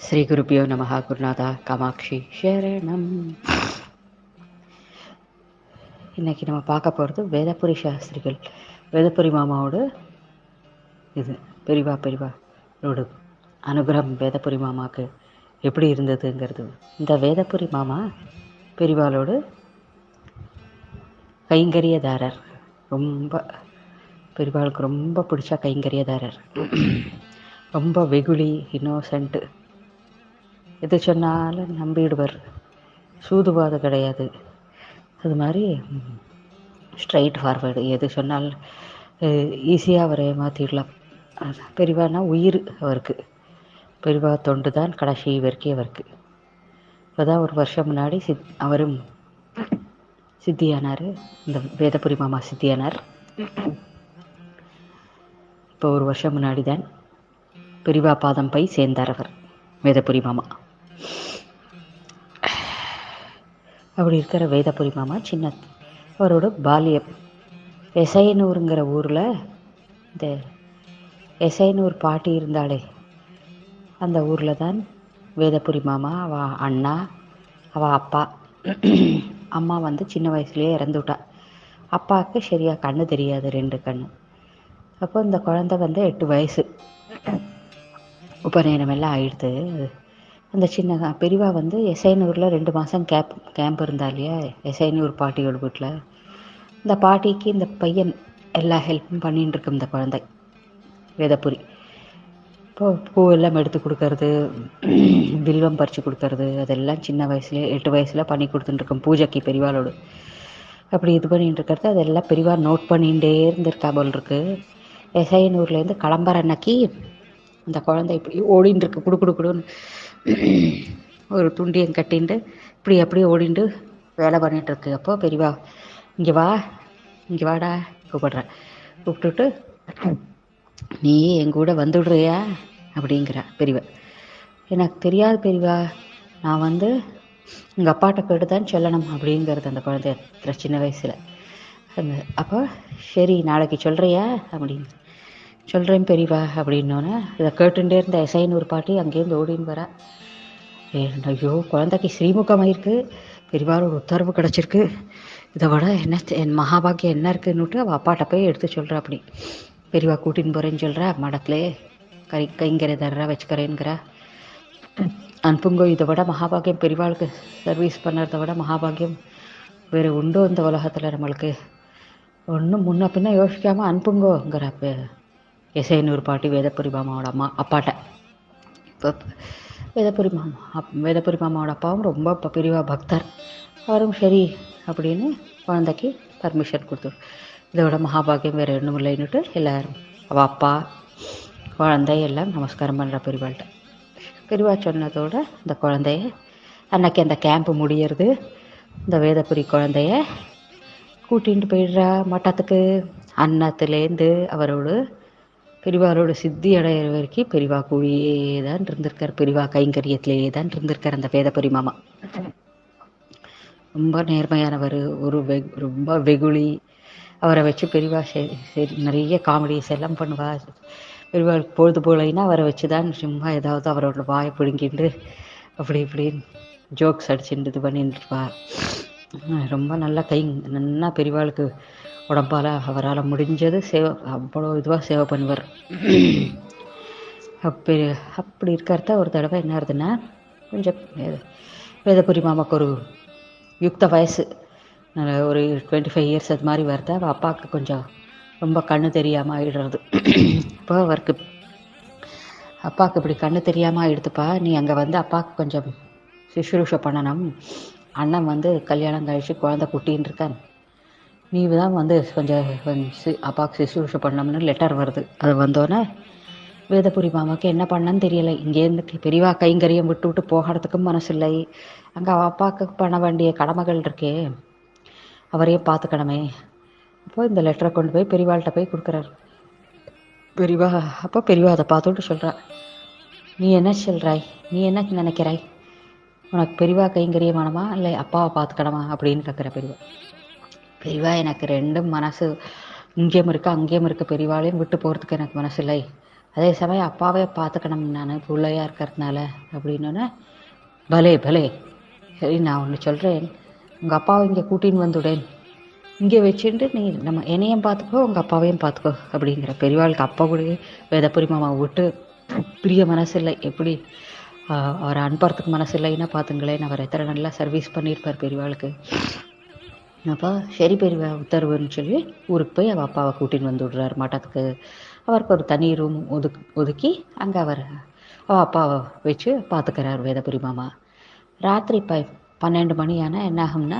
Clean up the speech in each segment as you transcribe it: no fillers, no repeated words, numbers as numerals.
ஸ்ரீ குருப்பியோ நமஹ. குருநாதா காமாட்சி சரணம். இன்னைக்கு நம்ம பார்க்க போகிறது வேதபுரி சாஸ்திரிகள், வேதபுரி மாமாவோட இது பெரிவாரோட அனுகிரகம் வேதபுரி மாமாவுக்கு எப்படி இருந்ததுங்கிறது. இந்த வேதபுரி மாமா பெரிவாளோட கைங்கரியதாரர், ரொம்ப பெரிவாளுக்கு ரொம்ப பிடிச்ச கைங்கரியதாரர். ரொம்ப வெகுளி, இன்னோசென்ட்டு, எது சொன்னாலும் நம்பிடுவர், சூதுவாது கிடையாது. அது மாதிரி ஸ்ட்ரைட் ஃபார்வேர்டு, எது சொன்னாலும் ஈஸியாக அவரை ஏமாற்றிடலாம். பெரிவானா உயிர் அவருக்கு, பெரிவா தொண்டு தான் கடைசி வரைக்கும் அவருக்கு. இப்போ தான் ஒரு வருஷம் முன்னாடி அவரும் சித்தியானார், இந்த வேதபுரி மாமா சித்தியானார். இப்போ ஒரு வருஷம் முன்னாடி தான் பெரிவா பாதம் போய் சேர்ந்தார் அவர், வேதபுரி மாமா. அப்படி இருக்கிற வேதபுரி மாமா சின்ன அவரோட பால்யம் எசையனூருங்கிற ஊரில், இந்த எசையனூர் பாட்டி இருந்தாலே அந்த ஊரில் தான் வேதபுரி மாமா, அவள் அண்ணா, அவள் அப்பா. அம்மா வந்து சின்ன வயசுலேயே இறந்துவிட்டா. அப்பாவுக்கு சரியாக கண்ணு தெரியாது, 2 கண்ணு. அப்போ இந்த குழந்தை வந்து 8 வயசு, உபநயனம் எல்லாம் ஆயிடுது. அந்த சின்ன பெரியவா வந்து எசையனூரில் 2 மாதம் கேம்ப் இருந்தா இல்லையா, எசையனூர் பாட்டியோட வீட்டில். இந்த பாட்டிக்கு இந்த பையன் எல்லா ஹெல்ப்பும் பண்ணின்னு இருக்கும். இந்த குழந்தை வேதபுரி இப்போ பூவெல்லாம் எடுத்து கொடுக்கறது, வில்வம் பறித்து கொடுக்கறது, அதெல்லாம் சின்ன வயசுலேயே 8 வயசில் பண்ணி கொடுத்துட்டுருக்கோம் பூஜைக்கு பெரிவாளோடு. அப்படி இது பண்ணிட்டு இருக்கிறது அதெல்லாம் பெரிவா நோட் பண்ணிகிட்டே இருந்திருக்கா போல் இருக்கு. எசையனூர்லேருந்து கிளம்புற அன்னைக்கு அந்த குழந்தை இப்படி ஓடின்னு இருக்கு, குடுன்னு ஒரு துண்டியம் கட்டின்ட்டு இப்படி அப்படியே ஓடிண்டு வேலை பண்ணிகிட்ருக்கு. அப்போ பெரிவா இங்கே வா, இங்கே வாடா கூப்பிடுறேன். கூப்பிட்டுட்டு நீ எங்கூட வந்துடுறியா அப்படிங்கிறா பெரியவா. எனக்கு தெரியாது பெரியவா, நான் வந்து எங்கள் அப்பாட்ட கேட்டு தான் சொல்லணும் அப்படிங்கிறது அந்த குழந்தை சின்ன வயசில். அப்போ சரி நாளைக்கு சொல்கிறியா அப்படின்னு. சொல்கிறேன் பெரியவா அப்படின்னோன்னே இதை கேட்டுட்டே இருந்த எசையனூர் பாட்டி அங்கேருந்து ஓடின்னு வரா. ஐயோ, குழந்தைக்கு ஸ்ரீமுகமாயிருக்கு, பெரியவாரோட உத்தரவு கிடச்சிருக்கு, இதை விட என்ன என் மகாபாகியம் என்ன இருக்குன்னுட்டு அவள் அப்பாட்ட போய் எடுத்து சொல்கிறா. அப்படி பெரியவா கூட்டின்னு போகிறேன்னு சொல்கிறா. மடத்திலே கைங்கரியதாரராக வச்சுக்கிறேங்கிறா. அனுப்புங்கோ, இதை விட மகாபாகியம், பெரியவாளுக்கு சர்வீஸ் பண்ணுறத விட மகாபாகியம் வேறு உண்டோ இந்த உலகத்தில் நம்மளுக்கு? ஒன்றும் முன்ன பின்ன யோசிக்காமல் அனுப்புங்கோங்கிற எசையனூர் பாட்டி வேதபுரி மாமாவோட அப்பாட்ட. இப்போ வேதபுரி மாமாவோட அப்பாவும் ரொம்ப பெரியவா பக்தர். அவரும் சரி அப்படின்னு குழந்தைக்கு பர்மிஷன் கொடுத்துரு. இதோட மகாபாகியம் வேறு ஒன்றும் இல்லைன்னுட்டு எல்லோரும், அவள் அப்பா, குழந்தை எல்லாம் நமஸ்காரம் பண்ணுற பெரியவாள்கிட்ட. பெரியவா சொன்னதோட இந்த குழந்தைய அன்னைக்கு அந்த கேம்ப்பு முடியறது. இந்த வேதபுரி குழந்தைய கூட்டிகிட்டு போயிடுறா மட்டத்துக்கு. அன்னத்துலேருந்து அவரோட பெரிவாரோட சித்தி அடையிற வரைக்கும் பெரிவா கூடியே தான் இருந்திருக்கார், பெரிவா கைங்கரியத்திலேயே தான் இருந்திருக்கார் அந்த வேதபுரி மாமா. ரொம்ப நேர்மையானவர், ரொம்ப வெகுளி. அவரை வச்சு பெரிவா சரி நிறைய காமெடிஸ் எல்லாம் பண்ணுவா. பெரிவாளுக்கு பொழுது போலைன்னா அவரை வச்சு தான் சும்மா ஏதாவது அவரோட வாயை பிடுங்கிட்டு அப்படி இப்படின்னு ஜோக்ஸ் அடிச்சுட்டு இது பண்ணிட்டுருப்பா. ரொம்ப நல்லா பெரிவாளுக்கு உடம்பால் அவரால் முடிஞ்சது சேவை, அவ்வளோ இதுவாக சேவை பண்ணுவார். அப்படி இருக்கிறத ஒரு தடவை என்ன ஆகுதுன்னா, கொஞ்சம் வேதபுரி மாமாவுக்கு ஒரு யுக்த வயசு, ஒரு 25 இயர்ஸ் அது மாதிரி வருது. அவள் அப்பாவுக்கு கொஞ்சம் ரொம்ப கண்ணு தெரியாமல் ஆகிடுறது. இப்போ அப்பாவுக்கு இப்படி கண்ணு தெரியாமல் ஆகிடுதுப்பா, நீ அங்கே வந்து அப்பாவுக்கு கொஞ்சம் சுஷ்ரூஷை பண்ணணும். அண்ணன் வந்து கல்யாணம் கழிச்சு குழந்தை குட்டின்னு இருக்கான், நீ தான் வந்து கொஞ்சம் அப்பாவுக்கு சுஷ்ரூஷை பண்ணணும்னு லெட்டர் வருது. அது வந்தோன்னே வேதபுரி மாமாவுக்கு என்ன பண்ணன்னு தெரியலை. இங்கேருந்து பெரியவா கைங்கரியம் விட்டு போகிறதுக்கும் மனசு இல்லை. அங்கே அவள் அப்பாவுக்கு பண்ண வேண்டிய கடமைகள் இருக்கே, அவரையும் பார்த்துக்கணுமே. அப்போ இந்த லெட்டரை கொண்டு போய் பெரியவாள்கிட்ட போய் கொடுக்குறாரு பெரியவா. அப்போ பெரியவா அதை பார்த்துட்டு சொல்கிறா, நீ என்ன சொல்கிறாய், நீ என்ன நினைக்கிறாய், உனக்கு பெரியவா கைங்கரியமானமா இல்லை அப்பாவை பார்த்துக்கணுமா அப்படின்னு கேட்குற பெரியவா. பெரியவா, எனக்கு ரெண்டும் மனசு, இங்கேயும் இருக்குது அங்கேயும் இருக்குது, பெரியவாளையும் விட்டு போகிறதுக்கு எனக்கு மனசு இல்லை, அதே சமயம் அப்பாவே பார்த்துக்கணும் நான் பிள்ளையாக இருக்கிறதுனால அப்படின்னோன்னே, பலே பலே, சரி நான் ஒன்று சொல்கிறேன், உங்கள் அப்பாவை இங்கே கூட்டின்னு வந்துவிடேன், இங்கே வச்சுட்டு நீ நம்ம என்னையும் பார்த்துக்கோ உங்கள் அப்பாவையும் பார்த்துக்கோ அப்படிங்கிற. பெரியவாளுக்கு அப்பா கூட வேதபுரி மாமாவை விட்டு பிரிய மனசு இல்லை. எப்படி அவரை அனுப்புறதுக்கு மனசு இல்லைன்னா பார்த்துங்களேன், அவர் எத்தனை நல்லா சர்வீஸ் பண்ணியிருப்பார் பெரியவாளுக்கு. அப்போ சரி பெரியவா உத்தரவுன்னு சொல்லி ஊருக்கு போய் அவள் அப்பாவை கூட்டின்னு வந்து விடுறார் மட்டத்துக்கு. அவருக்கு ஒரு தனி ரூம் ஒதுக்கி அங்கே அவர் அவள் அப்பாவை வச்சு பார்த்துக்கிறார் வேதபுரி மாமா. ராத்திரி 12 மணி ஆனால் என்ன ஆகும்னா,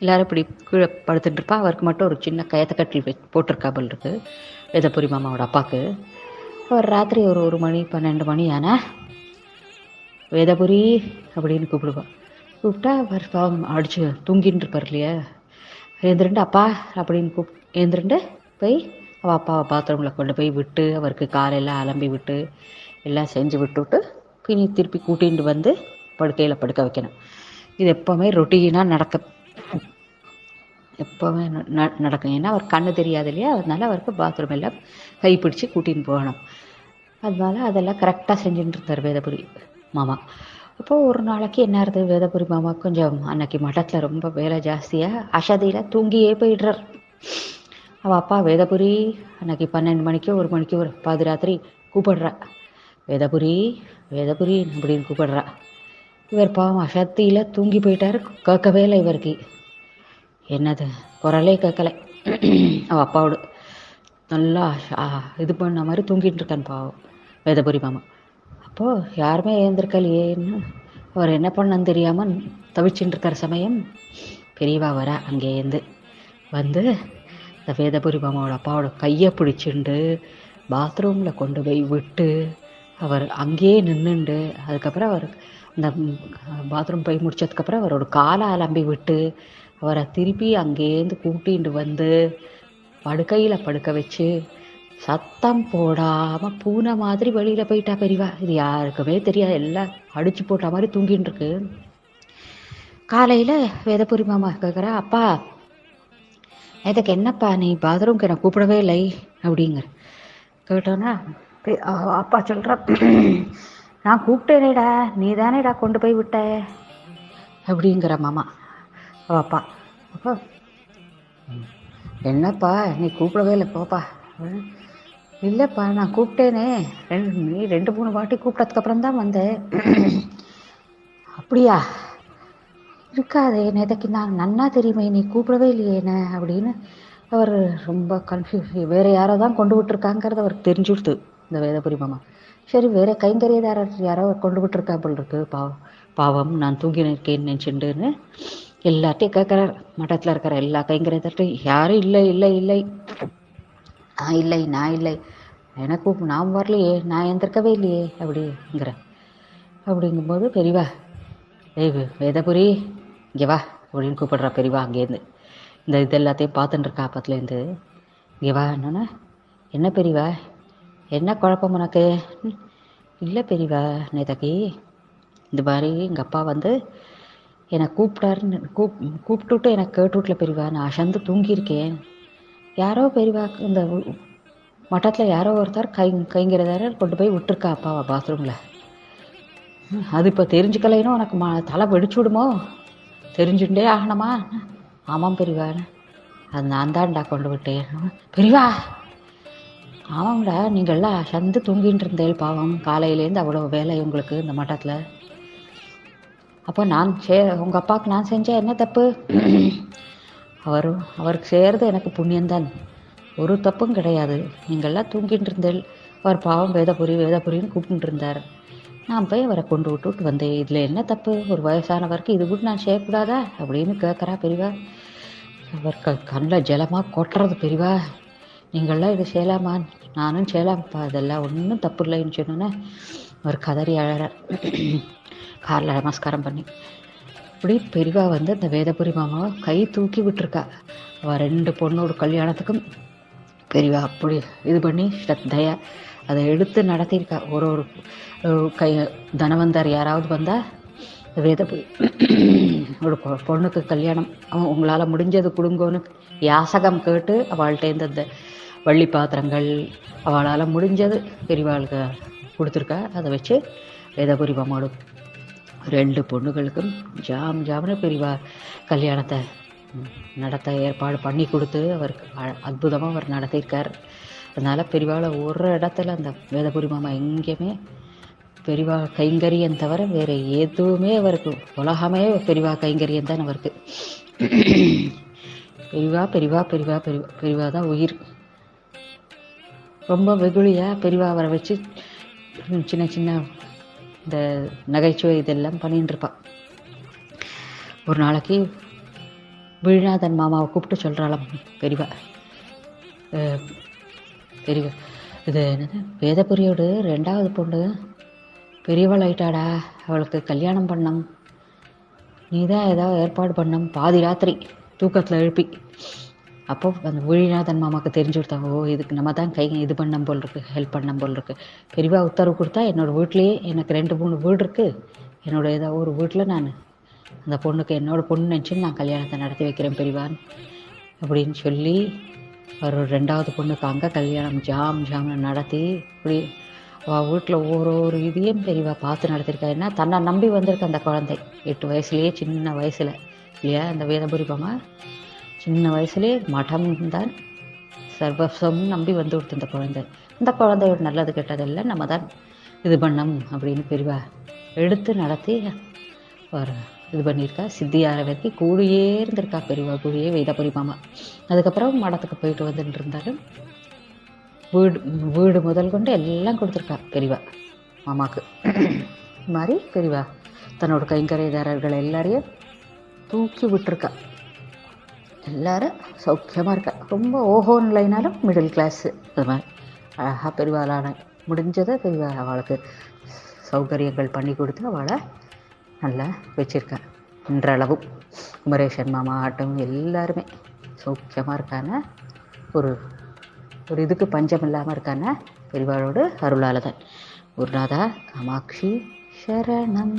எல்லோரும் இப்படி கீழே படுத்துட்டு இருப்பா. அவருக்கு மட்டும் ஒரு சின்ன கயத்தக்கட்டில் போட்டிருக்காபல் இருக்குது வேதபுரி மாமாவோட அப்பாவுக்கு. அவர் ராத்திரி ஒரு 1 மணி 12 மணி ஆனால் வேதபுரி அப்படின்னு கூப்பிடுவான். கூப்பிட்டா அவர் பாவம் அடிச்சு தூங்கின்னு இருப்பார் இல்லையா, எழுந்திரண்டு அப்பா அப்படின்னு எழுந்திரண்டு போய் அவள் அப்பாவை பாத்ரூமில் கொண்டு போய் விட்டு அவருக்கு காலையெல்லாம் அலம்பி விட்டு எல்லாம் செஞ்சு விட்டுவிட்டு பின்னி திருப்பி கூட்டிகிட்டு வந்து படுக்கையில் படுக்க வைக்கணும். இது எப்போவுமே ரொட்டீனாக எப்போவுமே நடக்கும். ஏன்னா அவர் கண்ணு தெரியாது இல்லையா, அதனால அவருக்கு பாத்ரூம் எல்லாம் கைப்பிடிச்சு கூட்டின்னு போகணும். அதனால அதெல்லாம் கரெக்டாக செஞ்சுட்டு இருந்தார் வேதபுரி மாமா. அப்போது ஒரு நாளைக்கு என்ன ஆகுது, வேதபுரி மாமா கொஞ்சம் அன்னைக்கு மட்டத்தில் ரொம்ப வேலை ஜாஸ்தியாக அசதியில் தூங்கியே போயிடுறார். அவள் அப்பா வேதபுரி அன்னைக்கு 12 மணிக்கோ 1 மணிக்கோ ஒரு பாதிராத்திரி கூப்பிடுறா, வேதபுரி வேதபுரி அப்படின்னு கூப்பிடுறா. இவர் பாவம் அசத்தியில் தூங்கி போயிட்டார். கேட்கவே இல்லை இவருக்கு, என்னது குரலே கேட்கலை. அவள் அப்பாவோட நல்லா இது பண்ண மாதிரி தூங்கிட்டு இருக்கான் பாவம் வேதபுரி மாமா. அப்போது யாருமே எழுந்திருக்கலையேன்னு அவர் என்ன பண்ணன்னு தெரியாமல் தவிச்சுட்டு இருக்கிற சமயம் பெரியவா வர அங்கேருந்து வந்து இந்த வேதபுரி மாமாவோட அப்பாவோட கையை பிடிச்சிண்டு பாத்ரூமில் கொண்டு போய் விட்டு அவர் அங்கேயே நின்றுண்டு, அதுக்கப்புறம் அவர் இந்த பாத்ரூம் போய் முடிச்சதுக்கப்புறம் அவரோட காலை அலம்பி விட்டு அவரை திருப்பி அங்கேருந்து கூட்டிகிட்டு வந்து படுக்கையில் படுக்க வச்சு சத்தம் போடாமல் பூனை மாதிரி வெளியில் போயிட்டா பெரியவா. இது யாருக்குமே தெரியாது, எல்லாம் அடிச்சு போட்ட மாதிரி தூங்கின்னு இருக்கு. காலையில் வேதபுரி மாமா கேட்குறா, அப்பா இதுக்கு என்னப்பா நீ பாத்ரூம்க்கு என்னை கூப்பிடவே இல்லை அப்படிங்கிற. கேட்டோன்னா அப்பா சொல்கிற, நான் கூப்பிட்டேனேடா, நீ தானேடா கொண்டு போய் விட்ட அப்படிங்கிற மாமா அப்பா. அப்போ என்னப்பா நீ கூப்பிடவே இல்லை போப்பா. இல்லைப்பா நான் கூப்பிட்டேனே, நீ 2-3 வாட்டி கூப்பிட்டதுக்கப்புறம் தான் வந்தேன். அப்படியா, இருக்காதே நேற்றுக்கு நான் நன்னா தெரியுமே, நீ கூப்பிடவே இல்லையே என்ன அப்படின்னு அவர் ரொம்ப கன்ஃபியூஸ். வேறு யாரோ தான் கொண்டு விட்டுருக்காங்கிறது அவருக்கு தெரிஞ்சுடுது இந்த வேதபுரி மாமா. சரி வேறு கைங்கரியதாரர் யாரோ கொண்டு விட்டுருக்கா போல் இருக்கு, பாவம் நான் தூங்கி இருக்கேன்னு நினச்சிண்டுன்னு எல்லாத்தையும் கேட்குறார். மட்டத்தில் இருக்கிற எல்லா கைங்கரியதார்ட்டையும் யாரும் இல்லை இல்லை இல்லை, நான் இல்லை எனக்கு நான் வரலையே, நான் எந்திருக்கவே இல்லையே அப்படிங்கிற. அப்படிங்கும்போது பெரியவா, ஏய் வேதபுரி இங்கே வா அப்படின்னு கூப்பிடுறா பெரியவா. அங்கேருந்து இந்த இது எல்லாத்தையும் பார்த்துட்டு இருக்கா பக்கத்துலேருந்து. இங்கே வா என்னன்னா, என்ன பெரியவா என்ன குழப்பம் உனக்கு? இல்லை பெரியவா, நேற்றுக்கு இந்த மாதிரி எங்கள் அப்பா வந்து என்னை கூப்பிட்டாருன்னு கூப்பிட்டுட்டு எனக்கு கேட்டுவிட்ல பெரியவா, நான் அசந்து தூங்கியிருக்கேன். யாரோ பெரியவா இந்த மட்டத்தில் யாரோ ஒருத்தர் கைங்கிறதாரர் கொண்டு போய் விட்டுருக்கா அப்பாவா பாத்ரூமில். அது இப்போ தெரிஞ்சுக்கலைன்னு உனக்கு தலை வெடிச்சு விடுமோ, தெரிஞ்சுட்டே ஆகணுமா? ஆமாம் பெரியவா, அது நான் தான்டா கொண்டு விட்டேன். பெரியவா ஆமாம்டா, நீங்கள்லாம் சந்து தூங்கின்னு இருந்தேன் பாவம், காலையிலேருந்து அவ்வளோ வேலை உங்களுக்கு இந்த மட்டத்தில். அப்போ நான் உங்கள் அப்பாவுக்கு நான் செஞ்சேன் என்ன தப்பு? அவருக்கு செய்கிறது எனக்கு புண்ணியந்தான், ஒரு தப்பும் கிடையாது. நீங்கள்லாம் தூங்கிட்டு இருந்தேள், அவர் பாவம் வேதபுரின்னு கூப்பிட்டு இருந்தார். நான் போய் அவரை கொண்டு விட்டுட்டு வந்தேன், இதில் என்ன தப்பு? ஒரு வயசானவருக்கு இது கூட நான் செய்யக்கூடாதா அப்படின்னு கேட்குறா பெரியவா. அவர் கண்ணில் ஜலமாக கொட்டுறது. பெரியவா நீங்கள்லாம் இதை செய்யலாமா? நானும் செய்யலாம்ப்பா, இதெல்லாம் ஒன்றும் தப்பு இல்லைன்னு சொன்னோன்னே அவர் கதறி அழறார், காலில் நமஸ்காரம் பண்ணி. இப்படி பெரியவா வந்து அந்த வேதபுரி மாமாவை கை தூக்கி விட்டுருக்கா. அவள் 2 பொண்ணோட கல்யாணத்துக்கும் பெரியவா அப்படி இது பண்ணி ஸ்ரத்தையா அதை எடுத்து நடத்தியிருக்கா. ஒரு தனவந்தார் யாராவது வந்தால் வேதபுரி ஒரு பொண்ணுக்கு கல்யாணம் உங்களால் முடிஞ்சது கொடுங்கோன்னு யாசகம் கேட்டு அவள்கிட்டேருந்து அந்த வள்ளி பாத்திரங்கள் அவளால் முடிஞ்சது பெரியவாளுக்கு கொடுத்துருக்கா. அதை வச்சு வேதபுரி மாமாவோட 2 பொண்ணுகளுக்கும் ஜாம்னு பெரியவா கல்யாணத்தை நடத்த ஏற்பாடு பண்ணி கொடுத்து அவருக்கு அற்புதமாக அவர் நடத்தியிருக்கார். அதனால் பெரியவாளை ஒரு இடத்துல அந்த வேதபுரி மாமா எங்கேயுமே பெரியவா கைங்கரியம் தவிர வேறு எதுவுமே அவருக்கு, உலகமே பெரியவா கைங்கரியம் தான் அவருக்கு. பெரியவா பெரியவா பெரியவா பெரியவா பெரியவா தான் உயிர். ரொம்ப வெகுளியாக பெரியவா அவரை வச்சு சின்ன சின்ன இந்த நகைச்சுவை இதெல்லாம் பண்ணிட்டு இருப்பாள். ஒரு நாளைக்கு விழிநாதன் மாமாவை கூப்பிட்டு சொல்கிறாளாம் பெரியவா, பெரியவா இது என்னது வேதபுரியோடு 2வது பொண்ணு பெரியவள் ஆயிட்டாடா, அவளுக்கு கல்யாணம் பண்ணம், நீ தான் ஏதாவது ஏற்பாடு பண்ணம். பாதி ராத்திரி தூக்கத்தில் எழுப்பி. அப்போ அந்த விழிநாதன் மாமாவுக்கு தெரிஞ்சு கொடுத்தாங்க, ஓ இதுக்கு நம்ம தான் இது பண்ணம் போல் இருக்குது, ஹெல்ப் பண்ணம் போல் இருக்குது. பெரியவா உத்தரவு கொடுத்தா என்னோடய வீட்லேயே எனக்கு 2-3 வீடு இருக்குது, என்னோடய ஏதாவது ஒரு வீட்டில் நான் அந்த பொண்ணுக்கு என்னோடய பொண்ணு நினச்சின்னு நான் கல்யாணத்தை நடத்தி வைக்கிறேன் பெரியவான் அப்படின்னு சொல்லி ஒரு 2வது பொண்ணுக்கு அங்கே கல்யாணம் ஜாம்னு நடத்தி இப்படி அவள் வீட்டில் ஒரு இதையும் பெரியவா பார்த்து நடத்திருக்கா. ஏன்னா தன்னை நம்பி வந்திருக்க அந்த குழந்தை 8 வயசுலேயே, சின்ன வயசில் இல்லையா, அந்த வேதபுரி மாமா சின்ன வயசுலேயே மடம்தான் சர்வஸ்வம் நம்பி வந்து கொடுத்து இந்த குழந்தை. இந்த குழந்தையோட நல்லது கெட்டதெல்லாம் நம்ம தான் இது பண்ணோம் அப்படின்னு பெரியவா எடுத்து நடத்தி ஒரு இது பண்ணியிருக்கா. சித்தியார வரைக்கும் கூடியே இருந்திருக்கா பெரியவா, கூடியே வேதபுரி மாமா. அதுக்கப்புறம் மடத்துக்கு போயிட்டு வந்துட்டு இருந்தாலும் வீடு முதல் கொண்டு எல்லாம் கொடுத்துருக்கா பெரியவா மாமாவுக்கு. இது மாதிரி பெரியவா தன்னோட கைங்கரைதாரர்கள் எல்லாரையும் தூக்கி விட்டுருக்கா. எல்லோரும் சௌக்கியமாக இருக்கா. ரொம்ப ஓஹோன்னு இல்லைனாலும் மிடில் கிளாஸு. அது மாதிரி அழகாக பெரியவாளான முடிஞ்சதை பெரியவா அவளுக்கு சௌகரியங்கள் பண்ணி கொடுத்து அவளை நல்லா வச்சுருக்கா. இன்றளவும் குமரேசன் மாமா ஆட்டம் எல்லாருமே சௌக்கியமாக இருக்கான, ஒரு இதுக்கு பஞ்சம் இல்லாமல் இருக்கான பெரியவாளோட அருளால் தான். குருநாதா காமாட்சி சரணம்.